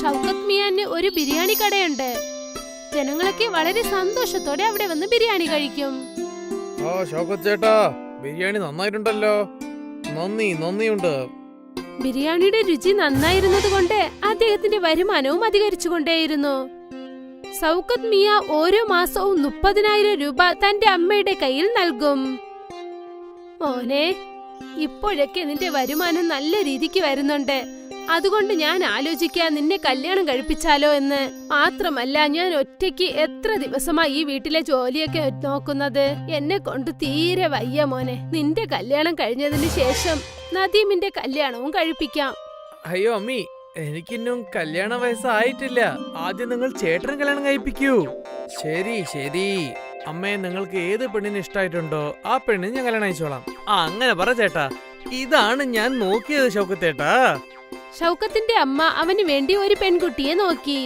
ഷൗക്കത്ത് മിയാന് ഒരു ബിരിയാണി കടയുണ്ട്. ജനങ്ങളൊക്കെ വളരെ സന്തോഷത്തോടെ അവിടെ വന്ന് ബിരിയാണി കഴിക്കും. ആ ഷൗക്കത്ത് ചേട്ടാ, ബിരിയാണി നന്നായിട്ടുണ്ടല്ലോ. നന്ദിയുണ്ട്. ബിരിയാണിയുടെ രുചി നന്നായിരുന്നത് കൊണ്ട് അദ്ദേഹത്തിന്റെ വരുമാനവും അധികരിച്ചുകൊണ്ടേയിരുന്നു. ഷൗക്കത്ത് മിയ ഓരോ മാസവും 30,000 രൂപ തന്റെ അമ്മയുടെ കയ്യിൽ നൽകും. മോനെ, ഇപ്പോഴൊക്കെ നിന്റെ വരുമാനം നല്ല രീതിക്ക് വരുന്നുണ്ട്. അതുകൊണ്ട് ഞാൻ ആലോചിക്കാൻ നിന്നെ കല്യാണം കഴിപ്പിച്ചാലോ എന്ന്. മാത്രമല്ല, ഞാൻ ഒറ്റയ്ക്ക് എത്ര ദിവസമായി ഈ വീട്ടിലെ ജോലിയൊക്കെ നോക്കുന്നത്. എന്നെ കൊണ്ട് തീരെ വയ്യ മോനെ. നിന്റെ കല്യാണം കഴിഞ്ഞതിന് ശേഷം നദീമിന്റെ കല്യാണവും കഴിപ്പിക്കാം. അയ്യോ അമ്മി, എനിക്കിന്നും കല്യാണ വയസ്സായിട്ടില്ല. ആദ്യം നിങ്ങൾ ചേട്ടൻ കല്യാണം കഴിപ്പിക്കൂ. ശരി അമ്മേ, നിങ്ങൾക്ക് ഏത് പെണ്ണിന് ഇഷ്ടായിട്ടുണ്ടോ ആ പെണ്ണിന് ഞാൻ കല്യാണം അയച്ചോളാം. അങ്ങനെ പറ ചേട്ടാ. ഇതാണ് ഞാൻ നോക്കിയത് ഷൗക്കത്തേട്ടാ. ഷൗക്കത്തിന്റെ അമ്മ അവന് വേണ്ടി ഒരു പെൺകുട്ടിയെ നോക്കി.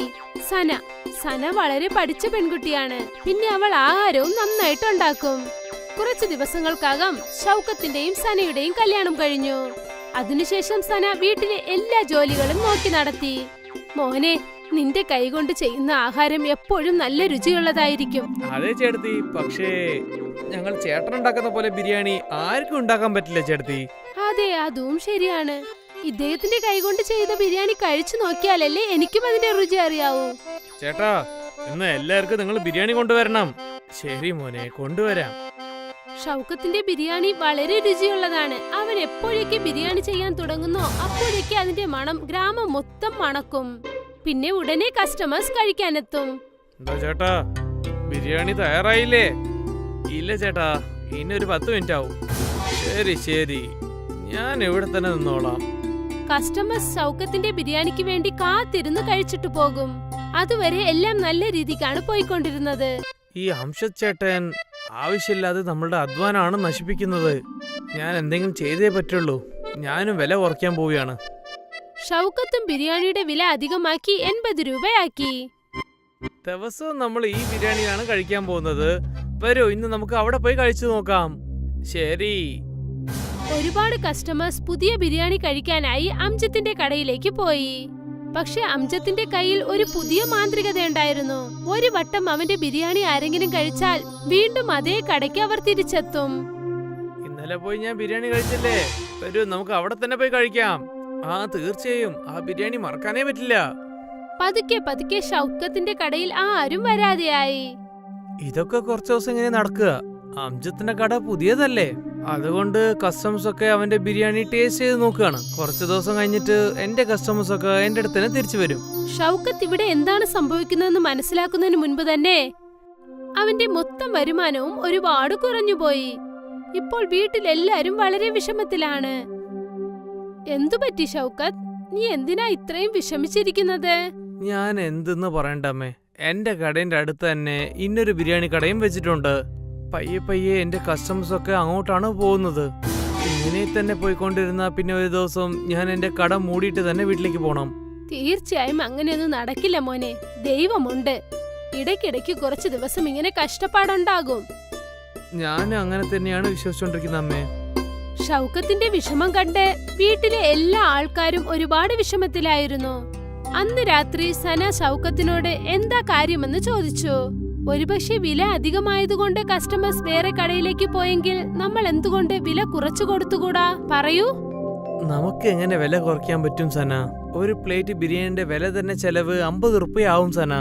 സന വളരെ പഠിച്ച പെൺകുട്ടിയാണ്. പിന്നെ അവൾ ആഹാരവും നന്നായിട്ട് ഉണ്ടാക്കും. കുറച്ചു ദിവസങ്ങൾക്കകം ഷൗക്കത്തിന്റെയും സനയുടെയും കല്യാണം കഴിഞ്ഞു. അതിനുശേഷം സന വീട്ടിലെ എല്ലാ ജോലികളും നോക്കി നടത്തി. മോനെ, നിന്റെ കൈകൊണ്ട് ചെയ്യുന്ന ആഹാരം എപ്പോഴും നല്ല രുചിയുള്ളതായിരിക്കും. അതെ ചേട്ടത്തി, പക്ഷേ ഞങ്ങൾ ചേട്ടൻ ഉണ്ടാക്കുന്ന പോലെ ബിരിയാണി ആർക്കും ഉണ്ടാക്കാൻ പറ്റില്ല ചേട്ടത്തി. അതെ, അതും ശരിയാണ്. ഇദ്ദേഹത്തിന്റെ കൈകൊണ്ട് ചെയ്ത ബിരിയാണി കഴിച്ചു നോക്കിയാലല്ലേ എനിക്കും അതിന്റെ രുചി അറിയാവൂ. ചേട്ടാ, ഇന്ന് എല്ലാവർക്കും നിങ്ങൾ ബിരിയാണി കൊണ്ടുവരണം. ശരി മോനെ, കൊണ്ടുവരാം. ഷൗക്കത്തിന്റെ ബിരിയാണി വളരെ രുചിയുള്ളതാണ്. അവൻ എപ്പോഴേക്ക് ബിരിയാണി ചെയ്യാൻ തുടങ്ങുന്നോ അപ്പോഴേക്ക് അതിന്റെ മണം ഗ്രാമം മൊത്തം മണക്കും. പിന്നെ ഉടനെ കസ്റ്റമേഴ്സ് കഴിക്കാനെത്തും. എന്താ ചേട്ടാ, ബിരിയാണി തയ്യാറായില്ലേ? ഇല്ല ചേട്ടാ, ഇനി ഒരു 10 മിനിറ്റ് ആവും. ശരി, ഞാൻ ഇവിടെ തന്നെ നിന്നോളാം. കസ്റ്റമേഴ്സ് ഷൗക്കത്തിന്റെ ബിരിയാണിക്ക് വേണ്ടി കാത്തിരുന്ന് കഴിച്ചിട്ട് പോകും. അതുവരെ എല്ലാം നല്ല രീതിക്കാണ് പോയിക്കൊണ്ടിരുന്നത്. ഈ അംഷദ് ചേട്ടൻ ആവശ്യമില്ലാതെ നമ്മളുടെ അധ്വാനാണ് നശിപ്പിക്കുന്നത്. ഞാൻ എന്തെങ്കിലും ചെയ്തേ പറ്റുള്ളൂ. ഞാനും വില കുറയ്ക്കാൻ പോവുകയാണ്. ഷൗക്കത്തും ബിരിയാണിയുടെ വില അധികമാക്കി 80 രൂപയാക്കി. ദിവസവും നമ്മൾ ഈ ബിരിയാണിയാണ് കഴിക്കാൻ പോകുന്നത്. വരൂ, ഇന്ന് നമുക്ക് അവിടെ പോയി കഴിച്ചു നോക്കാം. ശരി. ഒരുപാട് കസ്റ്റമേഴ്സ് പുതിയ ബിരിയാണി കഴിക്കാനായി അംജത്തിന്റെ കടയിലേക്ക് പോയി. പക്ഷെ അംജത്തിന്റെ കയ്യിൽ ഒരു പുതിയ മാന്ത്രികതയുണ്ടായിരുന്നു. ഒരു വട്ടം അവന്റെ ബിരിയാണി ആരെങ്കിലും കഴിച്ചാൽ വീണ്ടും അതേ കടയ്ക്ക് അവർ തിരിച്ചെത്തും. ഇന്നലെ പോയി ഞാൻ ബിരിയാണി കഴിച്ചില്ലേ? വരൂ, നമുക്ക് അവിടെ തന്നെ പോയി കഴിക്കാം. ആ തീർച്ചയായും, ആ ബിരിയാണി മറക്കാനേ പറ്റില്ല. പതുക്കെ ഷൗക്കത്തിന്റെ കടയിൽ ആരും വരാതെയായി. ഇതൊക്കെ കുറച്ചു ദിവസം ഇങ്ങനെ നടക്കുക. അംജത്തിന്റെ കട പുതിയതല്ലേ, അതുകൊണ്ട് കസ്റ്റമേഴ്സ് ഒക്കെ അവന്റെ ബിരിയാണി ടേസ്റ്റ് ചെയ്ത് നോക്കുകയാണ്. കുറച്ചു ദിവസം കഴിഞ്ഞിട്ട് എന്റെ കസ്റ്റമേഴ്സ് ഒക്കെ എന്റെ അടുത്ത് തന്നെ തിരിച്ചു വരും. ഷൗക്കത്ത് ഇവിടെ എന്താണ് സംഭവിക്കുന്നതെന്ന് മനസ്സിലാക്കുന്നതിന് മുൻപ് തന്നെ അവന്റെ മൊത്തം വരുമാനവും ഒരുപാട് കുറഞ്ഞുപോയി. ഇപ്പോൾ വീട്ടിലെല്ലാരും വളരെ വിഷമത്തിലാണ്. എന്തുപറ്റി ഷൗക്കത്ത്? നീ എന്തിനാ ഇത്രയും വിഷമിച്ചിരിക്കുന്നത്? ഞാൻ എന്തെന്ന് പറയണ്ടമ്മേ, എന്റെ കടയുടെ അടുത്ത് തന്നെ ഇന്നൊരു ബിരിയാണി കടയും വെച്ചിട്ടുണ്ട്. പയ്യെ എന്റെ കസ്റ്റമേഴ്സ് ഒക്കെ അങ്ങോട്ടാണ് പോകുന്നത്. ഇങ്ങനെ തന്നെ പോയിക്കൊണ്ടിരുന്ന പിന്നെ ഒരു ദിവസം ഞാൻ എന്റെ കട മൂടിയിട്ട് തന്നെ വീട്ടിലേക്ക് പോണം. തീർച്ചയായും അങ്ങനെയൊന്നും നടക്കില്ല മോനെ. ദൈവമുണ്ട്. ഇടയ്ക്കിടയ്ക്ക് കുറച്ചു ദിവസം ഇങ്ങനെ കഷ്ടപ്പാടുണ്ടാകും. ഞാൻ അങ്ങനെ തന്നെയാണ് വിശ്വസിച്ചോണ്ടിരിക്കുന്നത് അമ്മേ. ഷൗക്കത്തിന്റെ വിഷമം കണ്ട് വീട്ടിലെ എല്ലാ ആൾക്കാരും ഒരുപാട് വിഷമത്തിലായിരുന്നു. അന്ന് രാത്രി സന ഷൗക്കത്തിനോട് എന്താ കാര്യമെന്ന് ചോദിച്ചു. ഒരുപക്ഷെ വില അധികമായതുകൊണ്ട് കസ്റ്റമേഴ്സ് വേറെ കടയിലേക്ക് പോയെങ്കിൽ നമ്മൾ എന്തുകൊണ്ട് വില കുറച്ചു കൊടുത്തുകൂടാ? പറയൂ. നമുക്ക് എങ്ങനെ വില കുറയ്ക്കാൻ പറ്റും സന? ഒരു പ്ലേറ്റ് ബിരിയാണിന്റെ വില തന്നെ ചെലവ് 50 റുപ്യാവും സന.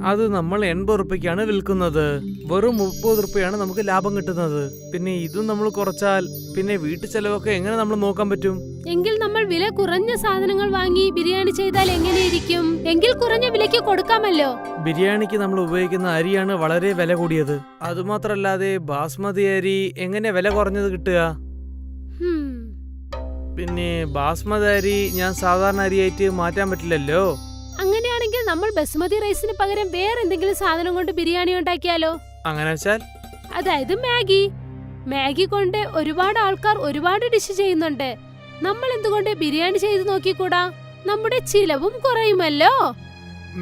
അത് നമ്മൾ 80 റുപ്യക്കാണ് വിൽക്കുന്നത്. വെറും 30 റുപ്യാണ് നമുക്ക് ലാഭം കിട്ടുന്നത്. പിന്നെ ഇതും നമ്മൾ കുറച്ചാൽ പിന്നെ വീട്ടു ചെലവൊക്കെ എങ്ങനെ നമ്മൾ നോക്കാൻ പറ്റും? എങ്കിൽ നമ്മൾ വില കുറഞ്ഞ സാധനങ്ങൾ വാങ്ങി ബിരിയാണി ചെയ്താൽ എങ്ങനെയിരിക്കും? എങ്കിൽ കുറഞ്ഞ വിലയ്ക്ക് കൊടുക്കാമല്ലോ. ബിരിയാണിക്ക് നമ്മൾ ഉപയോഗിക്കുന്ന അരിയാണ് വളരെ വില കൂടിയത്. അതുമാത്രല്ലാതെ ബാസ്മതി അരി എങ്ങനെ വില കുറഞ്ഞത് കിട്ടുക? പിന്നെ ബാസ്മതി അരി ഞാൻ സാധാരണ അരിയായിട്ട് മാറ്റാൻ പറ്റില്ലല്ലോ. അങ്ങനെയാണെങ്കിൽ നമ്മൾ ബസ്മതി റൈസിന് പകരം വേറെ എന്തെങ്കിലും സാധനം കൊണ്ട് ബിരിയാണി ഉണ്ടാക്കിയാലോ? അങ്ങനെ വെച്ചാൽ? അതായത് മാഗി കൊണ്ട് ഒരുപാട് ആൾക്കാർ ഒരുപാട് ഡിഷ് ചെയ്യുന്നുണ്ട്. നമ്മൾ എന്തുകൊണ്ട് ബിരിയാണി ചെയ്ത് നോക്കിക്കൂടാ? നമ്മുടെ ചിലവും കുറയുമല്ലോ.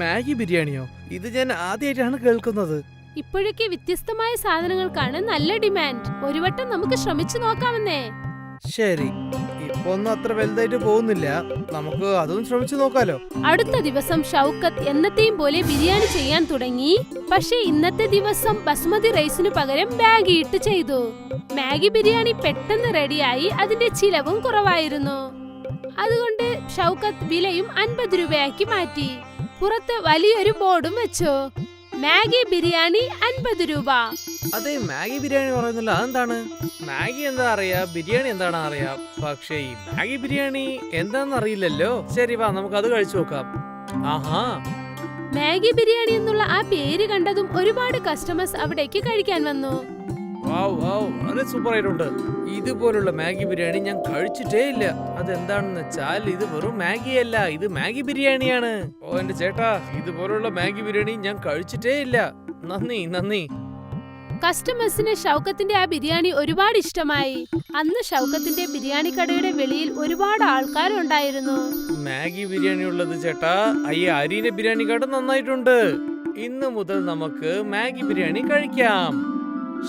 മാഗി ബിരിയാണിയോ? ഇത് ഞാൻ ആദ്യമായിട്ടാണ് കേൾക്കുന്നത്. ഇപ്പോഴൊക്കെ വ്യത്യസ്തമായ സാധനങ്ങൾക്കാണ് നല്ല ഡിമാൻഡ്. ഒരു വട്ടം നമുക്ക് ശ്രമിച്ചു നോക്കാമെന്നേ. ശരി, ഒന്നും അത്ര വലുതായിട്ട് പോകുന്നില്ല. നമുക്ക് അതും ശ്രമിച്ചു നോക്കാലോ. അടുത്ത ദിവസം ഷൗക്കത്ത് എന്നത്തെയും പോലെ ബിരിയാണി ചെയ്യാൻ തുടങ്ങി. പക്ഷേ ഇന്നത്തെ ദിവസം ബസ്മതി റൈസിനു പകരം മാഗി ഇട്ട് ചെയ്തു. മാഗി ബിരിയാണി പെട്ടെന്ന് റെഡിയായി. അതിന്റെ ചിലവും കുറവായിരുന്നു. അതുകൊണ്ട് ഷൗക്കത്ത് വിലയും 50 രൂപയാക്കി മാറ്റി. പുറത്ത് വലിയൊരു ബോർഡും വെച്ചു, മാഗി ബിരിയാണി 50 രൂപ. അതെ, മാഗി ബിരിയാണി പറയുന്നില്ല. അതെന്താണ്? മാഗി എന്താ അറിയാ, ബിരിയാണി എന്താണ് അറിയാ, പക്ഷേ ഈ മാഗി ബിരിയാണി എന്താന്ന് അറിയില്ലല്ലോ. ശരി, വാ നമുക്ക് അത് കഴിച്ചു നോക്കാം. ആഹാ, മാഗി ബിരിയാണി എന്നുള്ള ആ പേര് കണ്ടതും ഒരുപാട് കസ്റ്റമേഴ്സ് അവിടേക്ക് കഴിക്കാൻ വന്നു. വളരെ സൂപ്പർ ആയിട്ടുണ്ട്. ഇതുപോലുള്ള മാഗി ബിരിയാണി ഞാൻ കഴിച്ചിട്ടേ ഇല്ല. അതെന്താണെന്ന് വെച്ചാൽ ഇത് വെറും മാഗി അല്ല, ഇത് മാഗി ബിരിയാണിയാണ്. ഓ എന്റെ ചേട്ടാ, ഇതുപോലുള്ള മാഗി ബിരിയാണി ഞാൻ കഴിച്ചിട്ടേ ഇല്ല. നന്ദി. കസ്റ്റമേഴ്സിന് ഷൗക്കത്തിന്റെ ആ ബിരിയാണി ഒരുപാട് ഇഷ്ടമായി. അന്ന് ഷൗക്കത്തിന്റെ ബിരിയാണി കടയുടെ വെളിയിൽ ഒരുപാട് ആൾക്കാരുണ്ടായിരുന്നു. മാഗി ബിരിയാണി ഉള്ളത് ചേട്ടാ, അരീന ബിരിയാണിക്കാട് നന്നായിട്ടുണ്ട്. ഇന്ന് മുതൽ നമുക്ക് മാഗി ബിരിയാണി കഴിക്കാം.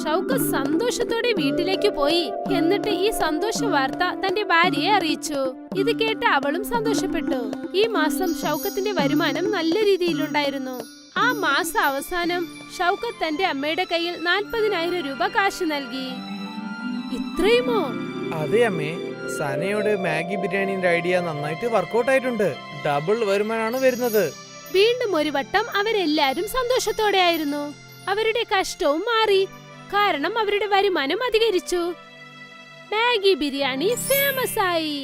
ഷൗക്കത്ത് സന്തോഷത്തോടെ വീട്ടിലേക്ക് പോയി. എന്നിട്ട് ഈ സന്തോഷ വാർത്ത തന്റെ ഭാര്യയെ അറിയിച്ചു. ഇത് കേട്ട അവളും സന്തോഷപ്പെട്ടു. ഈ മാസം ഷൗക്കത്തിന്റെ വരുമാനം നല്ല രീതിയിലുണ്ടായിരുന്നു. ആ മാസ അവസാനം ഷൗക്കത്ത് തന്റെ അമ്മയുടെ കയ്യിൽ 40,000 രൂപ കാശ് നൽകി. ഇത്രയുമോ? അതെ അമ്മേ, സനയുടെ മാഗി ബിരിയാണിന്റെ ഐഡിയ നന്നായിട്ട് വർക്കൗട്ട് ആയിട്ടുണ്ട്. ഡബിൾ വരുമാനമാണ് വരുന്നത്. വീണ്ടും ഒരു വട്ടം അവരെല്ലാരും സന്തോഷത്തോടെ ആയിരുന്നു. അവരുടെ കഷ്ടവും മാറി, കാരണം അവരുടെ വരുമാനം അധികരിച്ചു. മാഗി ബിരിയാണി ഫേമസ് ആയി.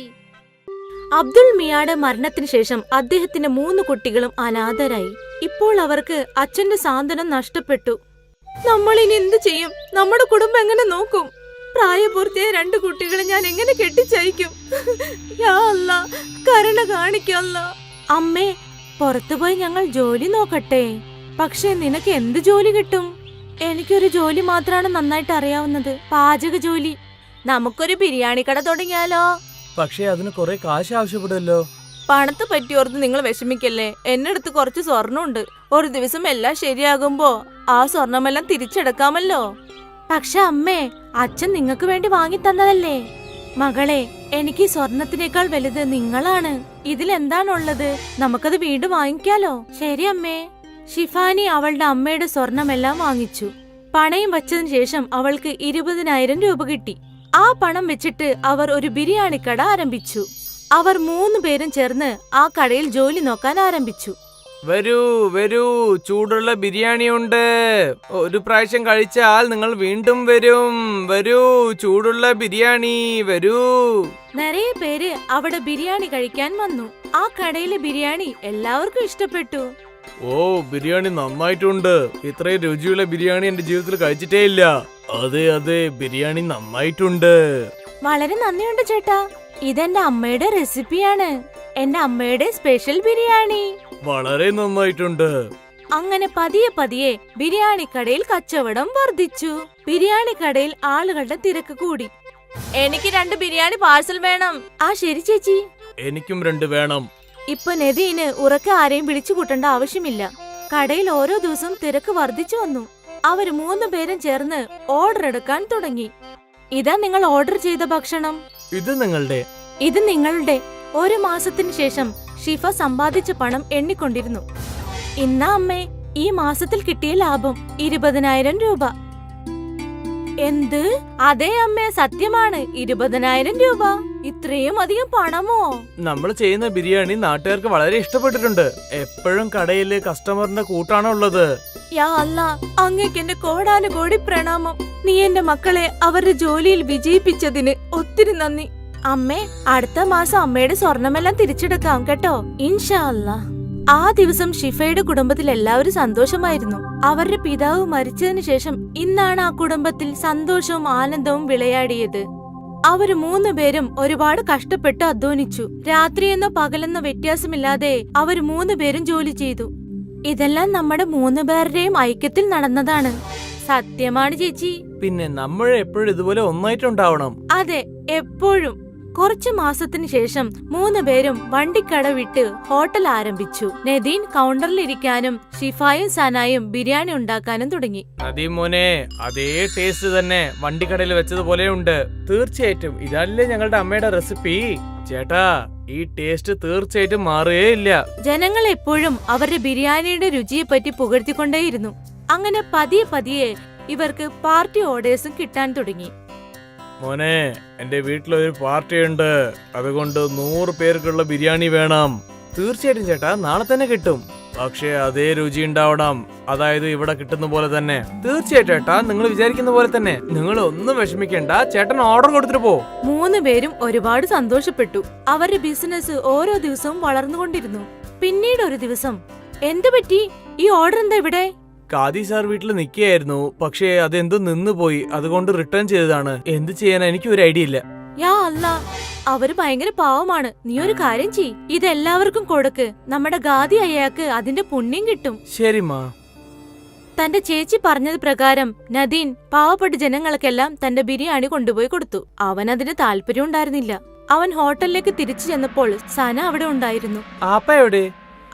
അബ്ദുൾ മിയായുടെ മരണത്തിന് ശേഷം അദ്ദേഹത്തിന്റെ 3 കുട്ടികളും അനാഥരായി. ഇപ്പോൾ അവർക്ക് അച്ഛന്റെ സാന്ത്വനം നഷ്ടപ്പെട്ടു. നമ്മൾ ഇനി എന്ത് ചെയ്യും? നമ്മുടെ കുടുംബം എങ്ങനെ നോക്കും? പ്രായപൂർത്തിയായ 2 കുട്ടികളെ ഞാൻ എങ്ങനെ കെട്ടിച്ചയക്കും? യാ അല്ലാ, കരുണ കാണിക്കല്ലാ. അമ്മേ, പുറത്തുപോയി ഞങ്ങൾ ജോലി നോക്കട്ടെ. പക്ഷെ നിനക്ക് എന്ത് ജോലി കിട്ടും? എനിക്കൊരു ജോലി മാത്രമാണ് നന്നായിട്ട് അറിയാവുന്നത്, പാചക ജോലി. നമുക്കൊരു ബിരിയാണി കട തുടങ്ങിയാലോ? പക്ഷേ അതിന് കുറെ കാശ് ആവശ്യപ്പെടുമല്ലോ. പണത്തെ പറ്റിയോർത്ത് നിങ്ങൾ വിഷമിക്കല്ലേ. എന്റെ അടുത്ത് കുറച്ച് സ്വർണ്ണമുണ്ട്. ഒരു ദിവസം എല്ലാം ശരിയാകുമ്പോ ആ സ്വർണമെല്ലാം തിരിച്ചെടുക്കാമല്ലോ. പക്ഷെ അമ്മേ, അച്ഛൻ നിങ്ങൾക്ക് വേണ്ടി വാങ്ങി തന്നതല്ലേ. മകളെ, എനിക്ക് സ്വർണത്തിനേക്കാൾ വലുത് നിങ്ങളാണ്. ഇതിലെന്താണുള്ളത്? നമുക്കത് വീണ്ടും വാങ്ങിക്കാലോ. ശരി അമ്മേ. ഷിഫാനി അവളുടെ അമ്മയുടെ സ്വർണമെല്ലാം വാങ്ങിച്ചു. പണയം വച്ചതിന് ശേഷം അവൾക്ക് 20,000 രൂപ കിട്ടി. ആ പണം വെച്ചിട്ട് അവർ ഒരു ബിരിയാണി കട ആരംഭിച്ചു. അവർ 3 പേരും ചേർന്ന് ആ കടയിൽ ജോലി നോക്കാൻ ആരംഭിച്ചു. വരൂ, ചൂടുള്ള ബിരിയാണി ഉണ്ട്. ഒരു പ്രാവശ്യം കഴിച്ചാൽ നിങ്ങൾ വീണ്ടും വരും. വരൂ, ചൂടുള്ള ബിരിയാണി വരൂ. നിറയെ പേര് അവിടെ ബിരിയാണി കഴിക്കാൻ വന്നു. ആ കടയിലെ ബിരിയാണി എല്ലാവർക്കും ഇഷ്ടപ്പെട്ടു. ഓ, ബിരിയാണി നന്നായിട്ടുണ്ട്. ഇത്രയും രുചിയുള്ള ബിരിയാണി എന്റെ ജീവിതത്തിൽ കഴിച്ചിട്ടേ ഇല്ല. അതെ, ബിരിയാണി നന്നായിട്ടുണ്ട്. വളരെ നന്ദിയുണ്ട് ചേട്ടാ. ഇതെന്റെ അമ്മയുടെ റെസിപ്പിയാണ്. എന്റെ അമ്മയുടെ സ്പെഷ്യൽ ബിരിയാണി. വളരെ നന്നായിട്ടുണ്ട്. അങ്ങനെ പതിയെ ബിരിയാണി കടയിൽ കച്ചവടം വർദ്ധിച്ചു. ബിരിയാണി കടയിൽ ആളുകളുടെ തിരക്ക് കൂടി. എനിക്ക് 2 ബിരിയാണി പാഴ്സൽ വേണം. ആ ശരി ചേച്ചി. എനിക്കും 2 വേണം. ഇപ്പൊ നദീന് ഉറക്കെ ആരെയും വിളിച്ചു കൂട്ടേണ്ട ആവശ്യമില്ല. കടയിൽ ഓരോ ദിവസവും തിരക്ക് വർദ്ധിച്ചു വന്നു. അവർ 3 പേരും ചേർന്ന് ഓർഡർ എടുക്കാൻ തുടങ്ങി. ഇതാ നിങ്ങൾ ഓർഡർ ചെയ്ത ഭക്ഷണം. ഇത് നിങ്ങളുടെ. 1 മാസത്തിന് ശേഷം ഷിഫ സമ്പാദിച്ച പണം എണ്ണിക്കൊണ്ടിരുന്നു. ഇന്നാ അമ്മേ, ഈ മാസത്തിൽ കിട്ടിയ ലാഭം 20,000 രൂപ. എന്ത്? അതെ അമ്മേ, സത്യമാണ്. 20,000 രൂപ. ഇത്രയും അധികം പണമോ? നമ്മൾ ചെയ്യുന്ന ബിരിയാണി നാട്ടുകാർക്ക് വളരെ ഇഷ്ടപ്പെട്ടിട്ടുണ്ട്. എപ്പോഴും കടയില് കസ്റ്റമറിന്റെ കൂട്ടാണ് ഉള്ളത്. യാ അല്ലാ, അങ്ങേക്ക് എന്റെ കോടാനുകോടി പ്രണാമം. നീ എന്റെ മക്കളെ അവരുടെ ജോലിയിൽ വിജയിപ്പിച്ചതിന് ഒത്തിരി നന്ദി. അമ്മേ, അടുത്ത മാസം അമ്മയുടെ സ്വർണമെല്ലാം തിരിച്ചെടുക്കാം കേട്ടോ, ഇൻഷാ അല്ലാ. ആ ദിവസം ഷിഫയുടെ കുടുംബത്തിൽ എല്ലാവരും സന്തോഷമായിരുന്നു. അവരുടെ പിതാവ് മരിച്ചതിന് ശേഷം ഇന്നാണ് ആ കുടുംബത്തിൽ സന്തോഷവും ആനന്ദവും വിളയാടിയത്. അവര് 3 പേരും ഒരുപാട് കഷ്ടപ്പെട്ട് അധ്വാനിച്ചു. രാത്രിയെന്നോ പകലെന്നോ വ്യത്യാസമില്ലാതെ അവര് 3 പേരും ജോലി ചെയ്തു. ഇതെല്ലാം നമ്മുടെ 3 പേരുടെയും ഐക്യത്തിൽ നടന്നതാണ്. സത്യമാണ് ചേച്ചി. പിന്നെ നമ്മൾ എപ്പോഴും ഇതുപോലെ ഒന്നായിട്ടുണ്ടാവണം. അതെ, എപ്പോഴും. കുറച്ചു മാസത്തിനു ശേഷം 3 പേരും വണ്ടിക്കട വിട്ട് ഹോട്ടൽ ആരംഭിച്ചു. നദീൻ കൗണ്ടറിലിരിക്കാനും ഷിഫായും സനായും ബിരിയാണി ഉണ്ടാക്കാനും തുടങ്ങി. നദീം മോനെ, അതേ ടേസ്റ്റ് തന്നെ വണ്ടിക്കടയിൽ വെച്ചതുപോലെ ഉണ്ട്. തീർച്ചയായിട്ടും ഇതല്ലേ ഞങ്ങളുടെ അമ്മയുടെ റെസിപ്പി. ചേട്ടാ, ഈ ടേസ്റ്റ് തീർച്ചയായിട്ടും മാറുകയില്ല. ജനങ്ങൾ എപ്പോഴും അവരുടെ ബിരിയാണിയുടെ രുചിയെ പറ്റി പുകഴ്ത്തിക്കൊണ്ടേയിരുന്നു. അങ്ങനെ പതിയെ പതിയെ ഇവർക്ക് പാർട്ടി ഓർഡേഴ്സും കിട്ടാൻ തുടങ്ങി. മോനെ, എന്റെ വീട്ടിലൊരു പാർട്ടി ഉണ്ട്, അതുകൊണ്ട് 100 പേർക്കുള്ള ബിരിയാണി വേണം. തീർച്ചയായിട്ടും ചേട്ടാ, നാളെ തന്നെ കിട്ടും. പക്ഷേ അതേ രുചി ഉണ്ടാവണം, അതായത് ഇവിടെ കിട്ടുന്ന പോലെ തന്നെ. തീർച്ചയായിട്ടും ചേട്ടാ, നിങ്ങൾ വിചാരിക്കുന്ന പോലെ തന്നെ. നിങ്ങൾ ഒന്നും വിഷമിക്കേണ്ട, ചേട്ടൻ ഓർഡർ കൊടുത്തിട്ട് പോ. 3 പേരും ഒരുപാട് സന്തോഷപ്പെട്ടു. അവരുടെ ബിസിനസ് ഓരോ ദിവസവും വളർന്നുകൊണ്ടിരുന്നു. പിന്നീട് ഒരു ദിവസം, എന്തു പറ്റി? ഈ ഓർഡർ എന്താ ഇവിടെ? കാദി സാർ വീട്ടിൽ നിൽക്കുകയായിരുന്നു, പക്ഷേ അതെന്തോ നിന്നുപോയി, അതുകൊണ്ട് റിട്ടേൺ ചെയ്തതാണ്. എന്ത് ചെയ്യാനാ, എനിക്ക് ഒരു ഐഡിയ ഇല്ല. യാ അല്ലാ, അവര് ഭയങ്കര പാവമാണ്. നീ ഒരു കാര്യം ചെയ്, ഇതെല്ലാവർക്കും കൊടുക്ക്. നമ്മുടെ ഗാദി അയ്യാക്ക് അതിന്റെ പുണ്യം കിട്ടും. ശരി മാ. തന്റെ ചേച്ചി പറഞ്ഞത് പ്രകാരം നദീൻ പാവപ്പെട്ട ജനങ്ങൾക്കെല്ലാം തന്റെ ബിരിയാണി കൊണ്ടുപോയി കൊടുത്തു. അവൻ അതിന് താല്പര്യം ഉണ്ടായിരുന്നില്ല. അവൻ ഹോട്ടലിലേക്ക് തിരിച്ചു ചെന്നപ്പോൾ സന അവിടെ ഉണ്ടായിരുന്നു. ആപ്പ എവിടെ?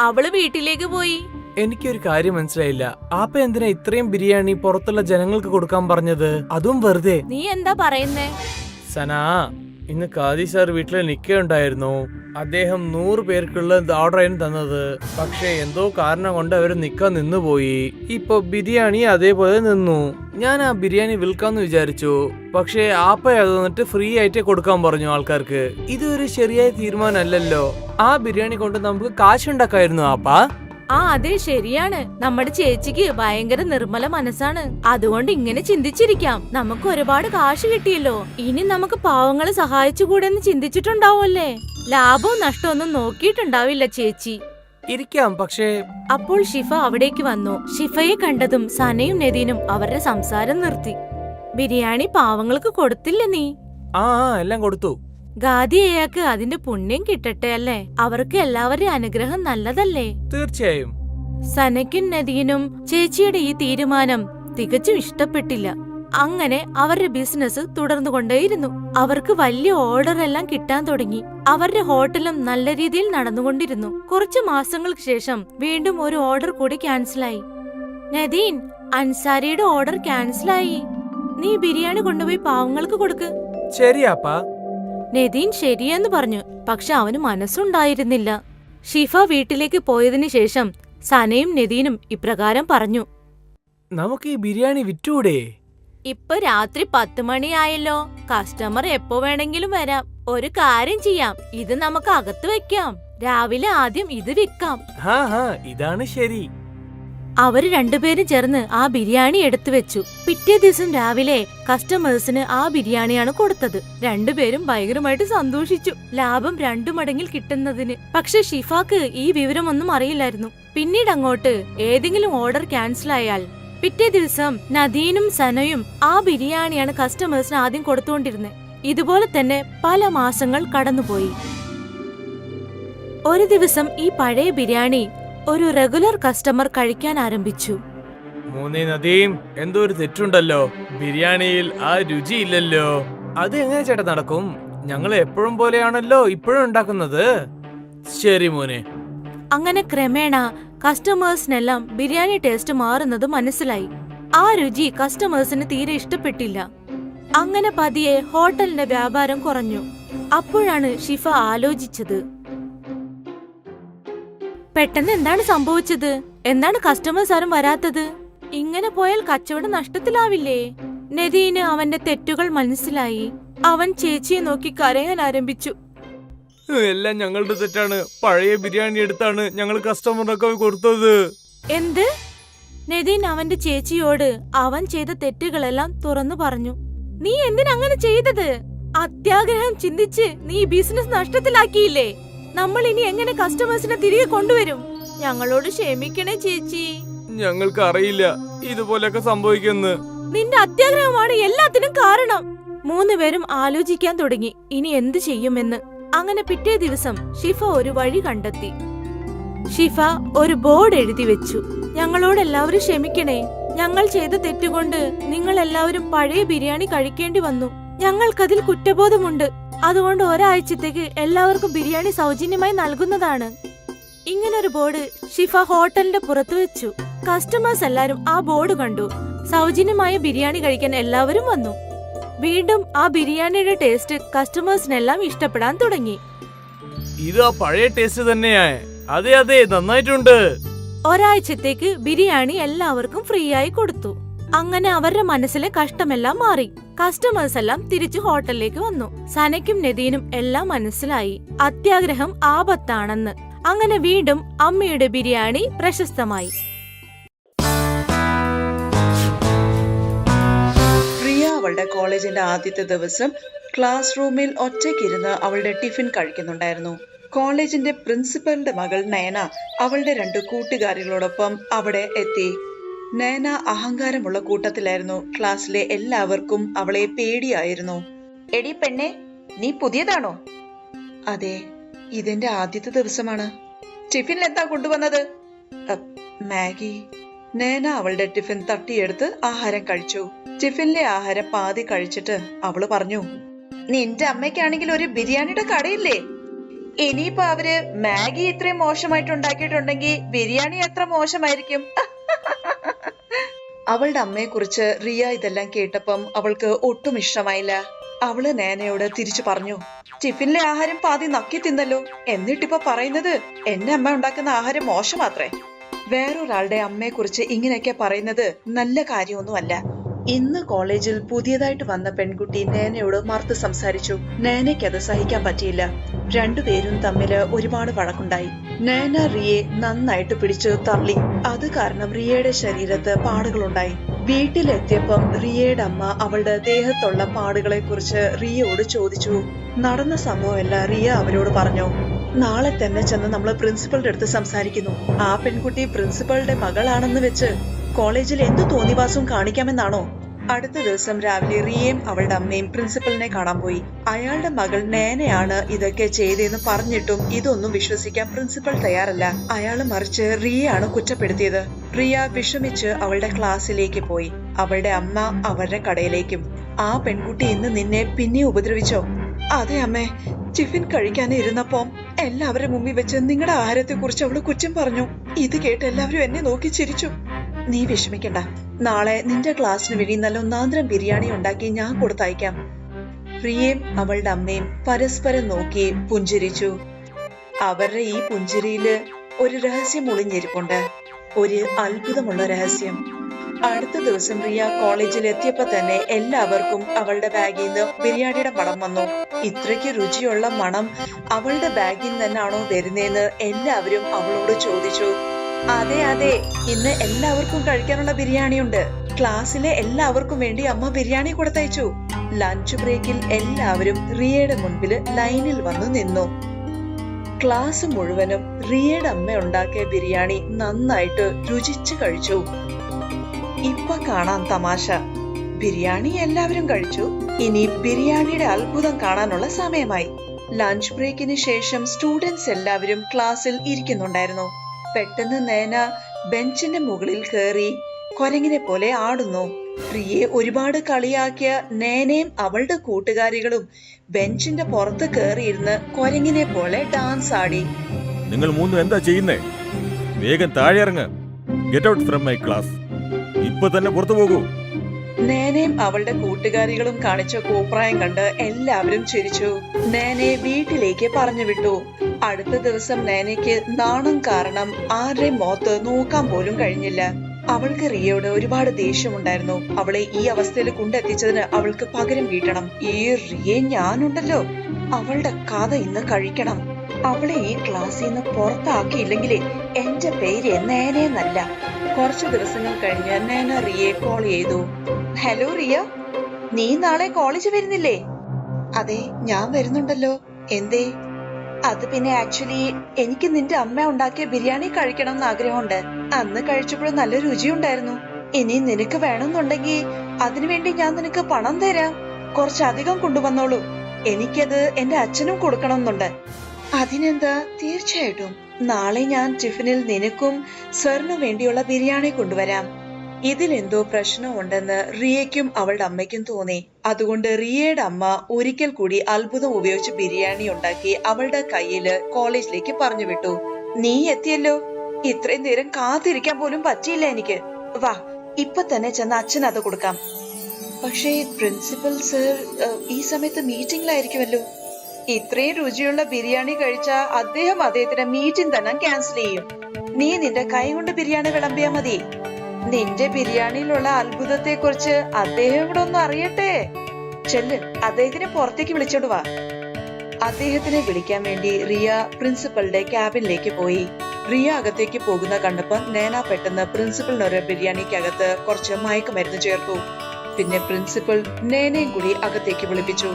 അവള് വീട്ടിലേക്ക് പോയി. എനിക്കൊരു കാര്യം മനസ്സിലായില്ല. ആപ്പ എന്തിനാ ഇത്രയും ബിരിയാണി പുറത്തുള്ള ജനങ്ങൾക്ക് കൊടുക്കാൻ പറഞ്ഞത്? അതും വെറുതെ. നീ എന്താ പറയുന്നേ? സനാ, ഇന്ന് കാദി സാർ വീട്ടിൽ നിൽക്കുകയുണ്ടായിരുന്നു. അദ്ദേഹം 100 പേർക്കുള്ള ഓർഡർ ആയിരുന്നു തന്നത്. പക്ഷെ എന്തോ കാരണം കൊണ്ട് അവര് നിക്കാൻ നിന്നുപോയി. ഇപ്പൊ ബിരിയാണി അതേപോലെ നിന്നു. ഞാൻ ആ ബിരിയാണി വിൽക്കാന്ന് വിചാരിച്ചു, പക്ഷെ ആപ്പ അത് വന്നിട്ട് ഫ്രീ ആയിട്ട് കൊടുക്കാൻ പറഞ്ഞു ആൾക്കാർക്ക്. ഇതൊരു ശരിയായ തീരുമാനമല്ലല്ലോ. ആ ബിരിയാണി കൊണ്ട് നമുക്ക് കാശുണ്ടാക്കായിരുന്നു ആപ്പ. അതെ, ശരിയാണ്. നമ്മുടെ ചേച്ചിക്ക് ഭയങ്കര നിർമ്മല മനസ്സാണ്. അതുകൊണ്ട് ഇങ്ങനെ ചിന്തിച്ചിരിക്കാം. നമുക്ക് ഒരുപാട് കാശ് കിട്ടിയല്ലോ, ഇനി നമുക്ക് പാവങ്ങളെ സഹായിച്ചുകൂടെന്ന് ചിന്തിച്ചിട്ടുണ്ടാവുമല്ലേ. ലാഭവും നഷ്ടമൊന്നും നോക്കിയിട്ടുണ്ടാവില്ല ചേച്ചി. ഇരിക്കാം, പക്ഷേ. അപ്പോൾ ഷിഫ അവിടേക്ക് വന്നു. ഷിഫയെ കണ്ടതും സനയും നദീനും അവരുടെ സംസാരം നിർത്തി. ബിരിയാണി പാവങ്ങൾക്ക് കൊടുത്തില്ല നീ? എല്ലാം കൊടുത്തു. ഗാദി അയാൾക്ക് അതിന്റെ പുണ്യം കിട്ടട്ടെ അല്ലേ. അവർക്ക് എല്ലാവരുടെയും അനുഗ്രഹം നല്ലതല്ലേ. തീർച്ചയായും. സനയ്ക്കും നദീനും ചേച്ചിയുടെ ഈ തീരുമാനം തികച്ചും ഇഷ്ടപ്പെട്ടില്ല. അങ്ങനെ അവരുടെ ബിസിനസ് തുടർന്നുകൊണ്ടേയിരുന്നു. അവർക്ക് വലിയ ഓർഡർ എല്ലാം കിട്ടാൻ തുടങ്ങി. അവരുടെ ഹോട്ടലും നല്ല രീതിയിൽ നടന്നുകൊണ്ടിരുന്നു. കുറച്ചു മാസങ്ങൾക്ക് ശേഷം വീണ്ടും ഒരു ഓർഡർ കൂടി ക്യാൻസലായി. Nadine, അൻസാരിയുടെ order ക്യാൻസലായി. നീ ബിരിയാണി കൊണ്ടുപോയി പാവങ്ങൾക്ക് കൊടുക്ക്. ശരിയാപ്പാ. നദീൻ ശരിയെന്ന് പറഞ്ഞു. പക്ഷെ അവന് മനസ്സുണ്ടായിരുന്നില്ല. ഷിഫ വീട്ടിലേക്ക് പോയതിനു ശേഷം സനയും നദീനും ഇപ്രകാരം പറഞ്ഞു. നമുക്ക് ഈ ബിരിയാണി വിറ്റൂടെ? ഇപ്പൊ രാത്രി 10 മണിയായല്ലോ. കസ്റ്റമർ എപ്പോ വേണമെങ്കിലും വരാം. ഒരു കാര്യം ചെയ്യാം, ഇത് നമുക്ക് അകത്ത് വെക്കാം. രാവിലെ ആദ്യം ഇത് വിൽക്കാം. ഇതാണ് ശരി. അവര് രണ്ടുപേരും ചേർന്ന് ആ ബിരിയാണി എടുത്തു വെച്ചു. പിറ്റേ ദിവസം രാവിലെ കസ്റ്റമേഴ്സിന് ആ ബിരിയാണിയാണ് കൊടുത്തത്. രണ്ടുപേരും ഭയങ്കരമായിട്ട് സന്തോഷിച്ചു, ലാഭം 2 മടങ്ങിൽ കിട്ടുന്നതിന്. പക്ഷെ ഷിഫാക്ക് ഈ വിവരമൊന്നും അറിയില്ലായിരുന്നു. പിന്നീട് അങ്ങോട്ട് ഏതെങ്കിലും ഓർഡർ ക്യാൻസൽ ആയാൽ പിറ്റേ ദിവസം നദീനും സനയും ആ ബിരിയാണിയാണ് കസ്റ്റമേഴ്സിന് ആദ്യം കൊടുത്തുകൊണ്ടിരുന്നത്. ഇതുപോലെ തന്നെ പല മാസങ്ങൾ കടന്നുപോയി. ഒരു ദിവസം ഈ പഴയ ബിരിയാണി ഒരു റെഗുലർ കസ്റ്റമർ കഴിക്കാൻ ആരംഭിച്ചു. നദീം, എന്തോ ഒരു തെറ്റുണ്ടല്ലോ. ബിരിയാണിയിൽ ആ രുചിയില്ലല്ലോ. അത് എങ്ങനെ ചേട്ടാ നടക്കും? ഞങ്ങൾ എപ്പോഴും പോലെയാണല്ലോ ഇപ്പോഴും ഉണ്ടാക്കുന്നത്. ശരി മോനെ. അങ്ങനെ ക്രമേണ കസ്റ്റമേഴ്സിനെല്ലാം ബിരിയാണി ടേസ്റ്റ് മാറുന്നത് മനസ്സിലായി. ആ രുചി കസ്റ്റമേഴ്സിന് തീരെ ഇഷ്ടപ്പെട്ടില്ല. അങ്ങനെ പതിയെ ഹോട്ടലിന്റെ വ്യാപാരം കുറഞ്ഞു. അപ്പോഴാണ് ഷിഫ ആലോചിച്ചത്, പെട്ടെന്ന് എന്താണ് സംഭവിച്ചത്? എന്താണ് കസ്റ്റമേഴ്സ് ആരും വരാത്തത്? ഇങ്ങനെ പോയാൽ കച്ചവടം നഷ്ടത്തിലാവില്ലേ? നദീന് അവന്റെ തെറ്റുകൾ മനസ്സിലായി. അവൻ ചേച്ചിയെ നോക്കി കരയാൻ ആരംഭിച്ചു. എല്ലാം ഞങ്ങളുടെ തെറ്റാണ്. പഴയ ബിരിയാണി എടുത്താണ് ഞങ്ങൾ കസ്റ്റമറിനൊക്കെ കൊടുത്തത്. എന്ത്? നദീൻ അവന്റെ ചേച്ചിയോട് അവൻ ചെയ്ത തെറ്റുകളെല്ലാം തുറന്നു പറഞ്ഞു. നീ എന്തിനങ്ങനെ ചെയ്തത്? അത്യാഗ്രഹം ചിന്തിച്ച് നീ ബിസിനസ് നഷ്ടത്തിലാക്കിയില്ലേ? നമ്മൾ ഇനി എങ്ങനെ കസ്റ്റമേഴ്സിനെ തിരികെ കൊണ്ടുവരും? ഞങ്ങളോട് ക്ഷമിക്കണേ ചേച്ചി. ഞങ്ങൾക്ക് അറിയില്ല ഇതുപോലൊക്കെ സംഭവിക്കുന്നു. നിന്റെ അത്യാഗ്രഹമാണ് എല്ലാത്തിനും കാരണം. 3 പേരും ആലോചിക്കാൻ തുടങ്ങി ഇനി എന്ത് ചെയ്യുമെന്ന്. അങ്ങനെ പിറ്റേ ദിവസം ഷിഫ ഒരു വഴി കണ്ടെത്തി. ഷിഫ ഒരു ബോർഡ് എഴുതി വെച്ചു. ഞങ്ങളോട് എല്ലാവരും ക്ഷമിക്കണേ. ഞങ്ങൾ ചെയ്ത തെറ്റുകൊണ്ട് നിങ്ങൾ എല്ലാവരും പഴയ ബിരിയാണി കഴിക്കേണ്ടി വന്നു. ഞങ്ങൾക്കതിൽ കുറ്റബോധമുണ്ട്. അതുകൊണ്ട് ഒരാഴ്ചത്തേക്ക് എല്ലാവർക്കും ബിരിയാണി സൗജന്യമായി നൽകുന്നതാണ്. ഇങ്ങനൊരു ബോർഡ് ഷിഫ ഹോട്ടലിന്റെ പുറത്ത് വെച്ചു. കസ്റ്റമേഴ്സ് എല്ലാരും ആ ബോർഡ് കണ്ടു. സൗജന്യമായ ബിരിയാണി കഴിക്കാൻ എല്ലാവരും വന്നു. വീണ്ടും ആ ബിരിയാണിയുടെ ടേസ്റ്റ് കസ്റ്റമേഴ്സിനെല്ലാം ഇഷ്ടപ്പെടാൻ തുടങ്ങി. ഇത് ആ പഴയ ടേസ്റ്റ് തന്നെയാ. അതെ അതെ, നന്നായിട്ടുണ്ട്. ഒരാഴ്ചത്തേക്ക് ബിരിയാണി എല്ലാവർക്കും ഫ്രീ ആയി കൊടുത്തു. അങ്ങനെ അവരുടെ മനസ്സിലെ കഷ്ടമെല്ലാം മാറി. കസ്റ്റമേഴ്സ് എല്ലാം തിരിച്ചു ഹോട്ടലിലേക്ക് വന്നു. സനയ്ക്കും നദീനും എല്ലാം മനസ്സിലായി അത്യാഗ്രഹം ആപത്താണെന്ന്. അങ്ങനെ വീണ്ടും അമ്മയുടെ ബിരിയാണി പ്രശസ്തമായി. റിയ അവളുടെ കോളേജിന്റെ ആദ്യത്തെ ദിവസം ക്ലാസ് റൂമിൽ ഒറ്റയ്ക്കിരുന്ന് അവളുടെ ടിഫിൻ കഴിക്കുന്നുണ്ടായിരുന്നു. കോളേജിന്റെ പ്രിൻസിപ്പലിന്റെ മകൾ നയന അവളുടെ 2 കൂട്ടുകാരികളോടൊപ്പം അവിടെ എത്തി. നയന അഹങ്കാരമുള്ള കൂട്ടത്തിലായിരുന്നു. ക്ലാസ്സിലെ എല്ലാവർക്കും അവളെ പേടിയായിരുന്നു. എടി പെണ്ണെ, നീ പുതിയതാണോ? അതെ, ഇതെന്റെ ആദ്യത്തെ ദിവസമാണ്. ടിഫിനിൽ എന്താ കൊണ്ടുവന്നത്? മാഗി. നയന അവളുടെ ടിഫിൻ തട്ടിയെടുത്ത് ആഹാരം കഴിച്ചു. ടിഫിനിലെ ആഹാരം പാതി കഴിച്ചിട്ട് അവള് പറഞ്ഞു, നിന്റെ അമ്മയ്ക്കാണെങ്കിൽ ഒരു ബിരിയാണിയുടെ കടയില്ലേ? ഇനിയിപ്പോ അവര് മാഗി ഇത്രയും മോശമായിട്ട് ഉണ്ടാക്കിയിട്ടുണ്ടെങ്കിൽ ബിരിയാണി എത്ര മോശമായിരിക്കും. അവളുടെ അമ്മയെ കുറിച്ച് റിയ ഇതെല്ലാം കേട്ടപ്പം അവൾക്ക് ഒട്ടും ഇഷ്ടമായില്ല. അവള് നയനയോട് തിരിച്ചു പറഞ്ഞു, ടിഫിനിലെ ആഹാരം പാതി നക്കി തിന്നല്ലോ, എന്നിട്ടിപ്പോ പറയുന്നത് എന്റെ അമ്മ ഉണ്ടാക്കുന്ന ആഹാരം മോശമാത്രേ. വേറൊരാളുടെ അമ്മയെ കുറിച്ച് ഇങ്ങനെയൊക്കെ പറയുന്നത് നല്ല കാര്യമൊന്നുമല്ല. ഇന്ന് കോളേജിൽ പുതിയതായിട്ട് വന്ന പെൺകുട്ടി നയനയോട് മറുത്ത് സംസാരിച്ചു. നയനയ്ക്ക് അത് സഹിക്കാൻ പറ്റിയില്ല. രണ്ടുപേരും തമ്മില് ഒരുപാട് വഴക്കുണ്ടായി. നയന റിയയെ നന്നായിട്ട് പിടിച്ചു തള്ളി. അത് കാരണം റിയയുടെ ശരീരത്ത് പാടുകളുണ്ടായി. വീട്ടിലെത്തിയപ്പം റിയയുടെ അമ്മ അവളുടെ ദേഹത്തുള്ള പാടുകളെ കുറിച്ച് റിയയോട് ചോദിച്ചു. നടന്ന സംഭവമല്ല റിയ അവരോട് പറഞ്ഞു. നാളെ തന്നെ ചെന്ന് നമ്മള് പ്രിൻസിപ്പളുടെ അടുത്ത് സംസാരിക്കുന്നു. ആ പെൺകുട്ടി പ്രിൻസിപ്പളുടെ മകളാണെന്ന് വെച്ച് കോളേജിൽ എന്ത് തോന്നിവാസവും കാണിക്കാമെന്നാണോ? അടുത്ത ദിവസം രാവിലെ റിയയും അവളുടെ അമ്മയും പ്രിൻസിപ്പലിനെ കാണാൻ പോയി. അയാളുടെ മകൾ നയനയാണ് ഇതൊക്കെ ചെയ്തെന്ന് പറഞ്ഞിട്ടും ഇതൊന്നും വിശ്വസിക്കാൻ പ്രിൻസിപ്പൽ തയ്യാറല്ല. അയാള് മറിച്ച് റിയയാണ് കുറ്റപ്പെടുത്തിയത്. റിയ വിഷമിച്ച് അവളുടെ ക്ലാസ്സിലേക്ക് പോയി. അവളുടെ അമ്മ അവരുടെ കടയിലേക്കും. ആ പെൺകുട്ടി ഇന്ന് നിന്നെ പിന്നെ ഉപദ്രവിച്ചോ? അതെ അമ്മേ, ടിഫിൻ കഴിക്കാൻ ഇരുന്നപ്പം എല്ലാവരുടെ മുമ്പിൽ വെച്ച് നിങ്ങളുടെ ആഹാരത്തെ കുറിച്ച് അവള് കുറ്റം പറഞ്ഞു. ഇത് കേട്ട് എല്ലാവരും എന്നെ നോക്കി ചിരിച്ചു. നീ വിഷമിക്കണ്ട, നാളെ നിന്റെ ക്ലാസ്സിന് വേണ്ടി നല്ല ഒന്നാന്തരം ബിരിയാണി ഉണ്ടാക്കി ഞാൻ കൊടുത്തയക്കാം. റിയയും അവളുടെ അമ്മയും പരസ്പരം നോക്കി പുഞ്ചിരിച്ചു. അവരുടെ ഈ പുഞ്ചിരിയില് ഒരു രഹസ്യം ഒളിഞ്ഞിരിപ്പുണ്ട്, ഒരു അത്ഭുതമുള്ള രഹസ്യം. അടുത്ത ദിവസം റിയ കോളേജിൽ എത്തിയപ്പോ തന്നെ എല്ലാവർക്കും അവളുടെ ബാഗിൽ നിന്ന് ബിരിയാണിയുടെ മണം വന്നു. ഇത്രയ്ക്ക് രുചിയുള്ള മണം അവളുടെ ബാഗിൽ നിന്നാണോ വരുന്നേന്ന് എല്ലാവരും അവളോട് ചോദിച്ചു. അതെ അതെ, ഇന്ന് എല്ലാവർക്കും കഴിക്കാനുള്ള ബിരിയാണിയുണ്ട്. ക്ലാസ്സിലെ എല്ലാവർക്കും വേണ്ടി അമ്മ ബിരിയാണി കൊടുത്തയച്ചു. ലഞ്ച് ബ്രേക്കിൽ എല്ലാവരും റിയയുടെ മുൻപിൽ ലൈനിൽ വന്നു നിന്നു. ക്ലാസ് മുഴുവനും റിയയുടെ അമ്മ ഉണ്ടാക്കിയ ബിരിയാണി നന്നായിട്ട് രുചിച്ചു കഴിച്ചു. ഇപ്പൊ കാണാം തമാശ. ബിരിയാണി എല്ലാവരും കഴിച്ചു. ഇനി ബിരിയാണിയുടെ അത്ഭുതം കാണാനുള്ള സമയമായി. ലഞ്ച് ബ്രേക്കിന് ശേഷം സ്റ്റുഡൻസ് എല്ലാവരും ക്ലാസ്സിൽ ഇരിക്കുന്നുണ്ടായിരുന്നു. പെട്ടെന്ന് നയന ബെഞ്ചിന്റെ മുകളിൽ കയറി കൊരങ്ങിനെ പോലെ ആടുന്നു. പ്രിയെ ഒരുപാട് കളിയാക്കിയ നയനയും അവളുടെ കൂട്ടുകാരികളും ബെഞ്ചിന്റെ പുറത്ത് കയറിയിരുന്ന് കൊരങ്ങിനെ പോലെ ഡാൻസ് ആടി. നിങ്ങൾ മൂന്നും എന്താ ചെയ്യുന്നേ? വേഗം താഴെ ഇറങ്ങ്. Get out from my class. ഇപ്പൊ തന്നെ പുറത്തു പോകൂ. നേനയും അവളുടെ കൂട്ടുകാരികളും കാണിച്ച കോപ്രായം കണ്ട് എല്ലാവരും ചിരിച്ചു. നേനയെ വീട്ടിലേക്ക് പറഞ്ഞു വിട്ടു. അടുത്ത ദിവസം നേനയ്ക്ക് നാണം കാരണം ആരുടെയും മുഖത്ത് നോക്കാൻ പോലും കഴിഞ്ഞില്ല. അവൾക്ക് റിയയോട് ഒരുപാട് ദേഷ്യമുണ്ടായിരുന്നു. അവളെ ഈ അവസ്ഥയിൽ കൊണ്ടെത്തിച്ചതിന് അവൾക്ക് പകരം വീട്ടണം. ഈ റിയെ ഞാനുണ്ടല്ലോ, അവളുടെ കഥ ഇന്ന് കഴിക്കണം. അവളെ ഈ ക്ലാസ്സിൽ നിന്ന് പുറത്താക്കിയില്ലെങ്കിലേ എന്റെ പേര് നേനെന്നല്ല. കുറച്ചു ദിവസങ്ങൾ കഴിഞ്ഞ് നേന റിയയെ കോൾ ചെയ്തു. ഹലോ റിയ, നീ നാളെ കോളേജ് വരുന്നില്ലേ? അതെ, ഞാൻ വരുന്നുണ്ടല്ലോ. എന്തേ? അത് പിന്നെ ആക്ച്വലി എനിക്ക് നിന്റെ അമ്മ ഉണ്ടാക്കിയ ബിരിയാണി കഴിക്കണം എന്ന് ആഗ്രഹമുണ്ട്. അന്ന് കഴിച്ചപ്പോൾ നല്ല രുചിയുണ്ടായിരുന്നു. ഇനി നിനക്ക് വേണമെന്നുണ്ടെങ്കിൽ അതിനുവേണ്ടി ഞാൻ നിനക്ക് പണം തരാം. കുറച്ചധികം കൊണ്ടുവന്നോളൂ. എനിക്കത് എന്റെ അച്ഛനും കൊടുക്കണമെന്നുണ്ട്. അതിനെന്താ, തീർച്ചയായിട്ടും. നാളെ ഞാൻ ടിഫിനിൽ നിനക്കും സാറിനു വേണ്ടിയുള്ള ബിരിയാണി കൊണ്ടുവരാം. ഇതിലെന്തോ പ്രശ്നമുണ്ടെന്ന് റിയയ്ക്കും അവളുടെ അമ്മയ്ക്കും തോന്നി. അതുകൊണ്ട് റിയയുടെ അമ്മ ഒരിക്കൽ കൂടി അത്ഭുതം ഉപയോഗിച്ച് ബിരിയാണി ഉണ്ടാക്കി അവളുടെ കയ്യില് കോളേജിലേക്ക് പറഞ്ഞു വിട്ടു. നീ എത്തിയല്ലോ, ഇത്രയും നേരം കാത്തിരിക്കാൻ പോലും പറ്റിയില്ല എനിക്ക്. വാ, ഇപ്പൊ തന്നെ ചെന്ന് അച്ഛൻ അത് കൊടുക്കാം. പക്ഷേ പ്രിൻസിപ്പൽ സർ ഈ സമയത്ത് മീറ്റിംഗിലായിരിക്കുമല്ലോ. ഇത്രയും രുചിയുള്ള ബിരിയാണി കഴിച്ച അദ്ദേഹത്തിന്റെ മീറ്റിംഗ് തന്നെ ക്യാൻസൽ ചെയ്യും. നീ നിന്റെ കൈ കൊണ്ട് ബിരിയാണി വിളമ്പിയാ മതി. നിന്റെ ബിരിയാണിയിലുള്ള അത്ഭുതത്തെ കുറിച്ച് അദ്ദേഹം ഇവിടെ ഒന്ന് അറിയട്ടെ. ചെല്ല്, അദ്ദേഹത്തിനെ പുറത്തേക്ക് വിളിച്ചോണ്ട് വാ. അദ്ദേഹത്തിനെ വിളിക്കാൻ വേണ്ടി റിയ പ്രിൻസിപ്പളുടെ ക്യാബിനിലേക്ക് പോയി. റിയ അകത്തേക്ക് പോകുന്ന കണ്ടപ്പോ നേന പെട്ടെന്ന് പ്രിൻസിപ്പളിനൊരു ബിരിയാണിക്കകത്ത് കുറച്ച് മയക്കുമരുന്ന് ചേർത്തു. പിന്നെ പ്രിൻസിപ്പൽ നേനയും കൂടി അകത്തേക്ക് വിളിപ്പിച്ചു.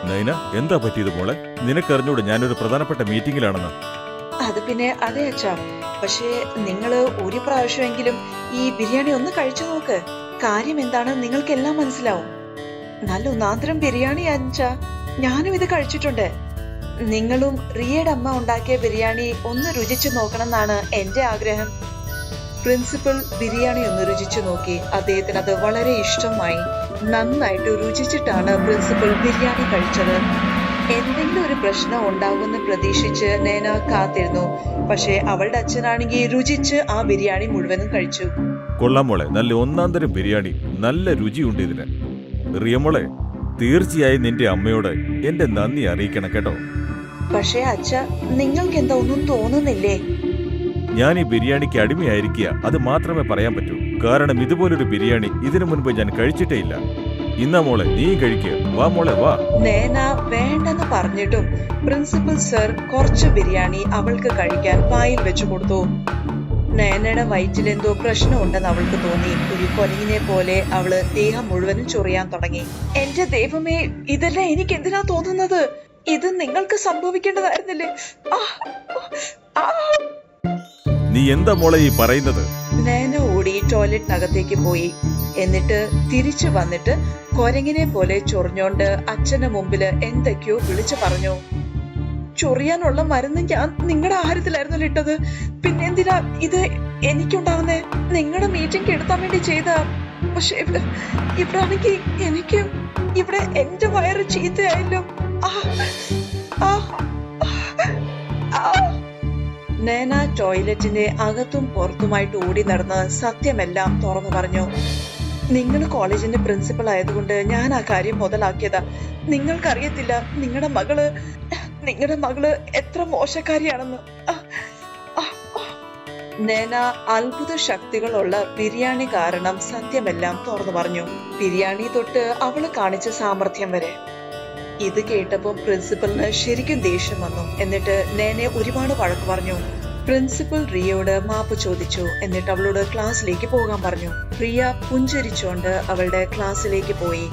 നൈന, എന്താ പറ്റിയത് മോളെ? നിനക്കറിഞ്ഞൂടെ ഞാനൊരു പ്രധാനപ്പെട്ട മീറ്റിംഗിലാണെന്ന്? അത് പിന്നെ അതെ അച്ഛാ, പക്ഷേ നിങ്ങള് ഒരു പ്രാവശ്യമെങ്കിലും ഈ ബിരിയാണി ഒന്ന് കഴിച്ചു നോക്ക്. കാര്യം എന്താണ് നിങ്ങൾക്കെല്ലാം മനസ്സിലാവും. നല്ല ഒന്നാന്തരം ബിരിയാണി അച്ഛാ, ഞാനും ഇത് കഴിച്ചിട്ടുണ്ട്. നിങ്ങളും റിയയുടെ അമ്മ ഉണ്ടാക്കിയ ബിരിയാണി ഒന്ന് രുചിച്ചു നോക്കണം എന്നാണ് എന്റെ ആഗ്രഹം. പ്രിൻസിപ്പൽ ബിരിയാണി ഒന്ന് രുചിച്ചു നോക്കി. അദ്ദേഹത്തിന് അത് വളരെ ഇഷ്ടമായി. നന്നായിട്ട് രുചിച്ചിട്ടാണ് പ്രിൻസിപ്പൽ ബിരിയാണി കഴിച്ചത്. എന്തെങ്കിലും ഒരു പ്രശ്നം ഉണ്ടാകുമെന്ന് പ്രതീക്ഷിച്ച് നേന കാത്തിരുന്നു. പക്ഷെ അവളുടെ അച്ഛനാണെങ്കിൽ രുചിച്ച് ആ ബിരിയാണി മുഴുവനും കഴിച്ചു. കൊള്ളാം മോളെ, നല്ല ഒന്നാന്തരം ബിരിയാണി, നല്ല രുചിയുണ്ട് ഇതിന്. റിയ മോളെ, തീർച്ചയായും നിന്റെ അമ്മയോട് എന്റെ നന്ദി അറിയിക്കണം കേട്ടോ. പക്ഷേ അച്ഛ, നിങ്ങൾക്ക് എന്താ ഒന്നും തോന്നുന്നില്ലേ? ഞാൻ ഈ ബിരിയാണിക്ക് അടിമയായിരിക്കുക, അത് മാത്രമേ പറയാൻ പറ്റൂ. കാരണം ഇതുപോലൊരു ബിരിയാണി ഇതിനു മുൻപ് ഞാൻ കഴിച്ചിട്ടേ ഇല്ല. ഇന്നാ മോളെ, നീ കഴിക്കുക. വാ മോളെ, വാ. നേന വേണ്ടെന്ന് പറഞ്ഞിട്ടും പ്രിൻസിപ്പൽ സർ കുറച്ച് ബിരിയാണി അവൾക്ക് കഴിക്കാൻ വായിൽ വെച്ചു കൊടുത്തു. നേനയുടെ വയറ്റിൽ എന്തോ പ്രശ്നമുണ്ടെന്ന് അവൾക്ക് തോന്നി. ഒരു കൊരങ്ങിനെ പോലെ അവള് ദേഹം മുഴുവനും ചൊറിയാൻ തുടങ്ങി. എന്റെ ദൈവമേ, ഇതെല്ലാം എനിക്ക് എന്തിനാ തോന്നുന്നത്? ഇത് നിങ്ങൾക്ക് സംഭവിക്കേണ്ടതായിരുന്നില്ലേ? നീ എന്താ മോളെ ഈ പറയുന്നത്? നേന ഓടി ടോയ്ലറ്റിനകത്തേക്ക് പോയി. എന്നിട്ട് തിരിച്ചു വന്നിട്ട് കൊരങ്ങിനെ പോലെ ചൊറിഞ്ഞോണ്ട് അച്ഛന്റെ മുമ്പില് എന്തൊക്കെയോ വിളിച്ചു പറഞ്ഞു. ചൊറിയാനുള്ള മരുന്ന് ഞാൻ നിങ്ങളുടെ ആഹാരത്തിലായിരുന്നല്ലോ ഇട്ടത്. പിന്നെ എന്തിനാ ഇത് എനിക്കുണ്ടാവുന്നേ? നിങ്ങളുടെ മീറ്റിംഗ് എടുത്താൻ വേണ്ടി ചെയ്ത. പക്ഷെ ഇവിടെ ആണെങ്കിൽ എനിക്ക് ഇവിടെ എന്റെ വയറ് ചീത്തയായല്ലോ. നേന ടോയ്ലറ്റിന്റെ അകത്തും പുറത്തുമായിട്ട് ഓടി നടന്ന് സത്യമെല്ലാം തുറന്നു പറഞ്ഞു. നിങ്ങൾ കോളേജിന്റെ പ്രിൻസിപ്പൽ ആയതുകൊണ്ട് ഞാൻ ആ കാര്യം മുതലാക്കിയതാ. നിങ്ങൾക്കറിയത്തില്ല നിങ്ങളുടെ മകള് എത്ര മോശക്കാരിയാണെന്ന്. നേന അത്ഭുത ശക്തികളുള്ള ബിരിയാണി കാരണം സത്യമെല്ലാം തുറന്നു പറഞ്ഞു. ബിരിയാണി തൊട്ട് അവള് കാണിച്ച സാമർഥ്യം വരെ. ഇത് കേട്ടപ്പോൾ പ്രിൻസിപ്പലിന് ശരിക്കും ദേഷ്യം വന്നു. എന്നിട്ട് നേനെ ഒരുപാട് വഴക്ക് പറഞ്ഞു. പ്രിൻസിപ്പൽ റിയയോട് മാപ്പ് ചോദിച്ചു. എന്നിട്ട് അവളോട് ക്ലാസ്സിലേക്ക് പോകാൻ പറഞ്ഞു. റിയ പുഞ്ചിരിച്ചുകൊണ്ട് അവളുടെ ക്ലാസ്സിലേക്ക് പോയി.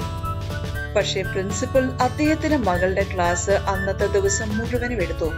പക്ഷെ പ്രിൻസിപ്പൽ അദ്ദേഹത്തിന്റെ മകളുടെ ക്ലാസ് അന്നത്തെ ദിവസം മുഴുവനും എടുത്തു.